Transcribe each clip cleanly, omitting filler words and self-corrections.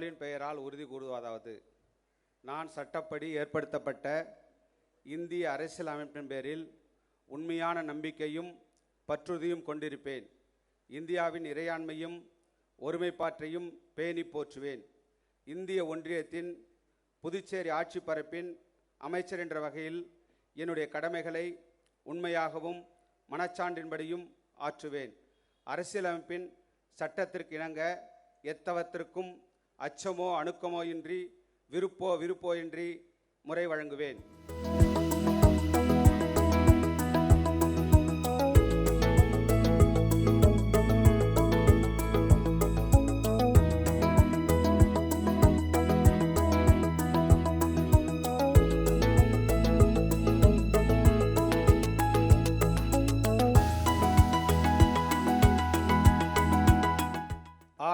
கடவுளின் பெயரால் உறுதி கூறுவதாவது, நான் சட்டப்படி ஏற்படுத்தப்பட்ட இந்திய அரசியல் அமைப்பின் பேரில் உண்மையான நம்பிக்கையும் பற்றுறுதியும் கொண்டிருப்பேன். இந்தியாவின் இறையாண்மையும் ஒருமைப்பாட்டையும் பேணி போற்றுவேன். இந்திய ஒன்றியத்தின் புதுச்சேரி ஆட்சி பரப்பின் அமைச்சர் என்ற வகையில் என்னுடைய கடமைகளை உண்மையாகவும் மனச்சான்றின்படியும் ஆற்றுவேன். அரசியலமைப்பின் சட்டத்திற்கு இணங்க எத்தவத்திற்கும் அச்சமோ அணுக்கமோ இன்றி விருப்போ இன்றி முறை வழங்குவேன்.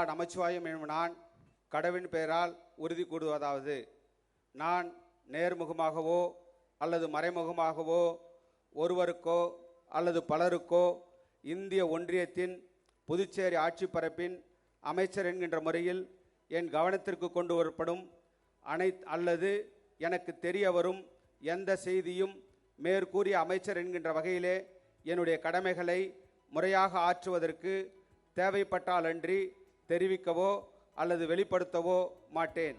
நமச்சிவாயம் எனும் நான் கடவுளின் பெயரால் உறுதி கூறுவதாவது, நான் நேர்முகமாகவோ அல்லது மறைமுகமாகவோ ஒருவருக்கோ அல்லது பலருக்கோ இந்திய ஒன்றியத்தின் புதுச்சேரி ஆட்சி பரப்பின் அமைச்சர் என்கின்ற முறையில் என் கவனத்திற்கு கொண்டு வரப்படும் அல்லது எனக்கு தெரிய வரும் எந்த செய்தியும் மேற்கூறிய அமைச்சர் என்கின்ற வகையிலே என்னுடைய கடமைகளை முறையாக ஆற்றுவதற்கு தேவைப்பட்டாலன்றி தெரிவிக்கவோ அல்லது வெளிப்படுத்தவோ மாட்டேன்.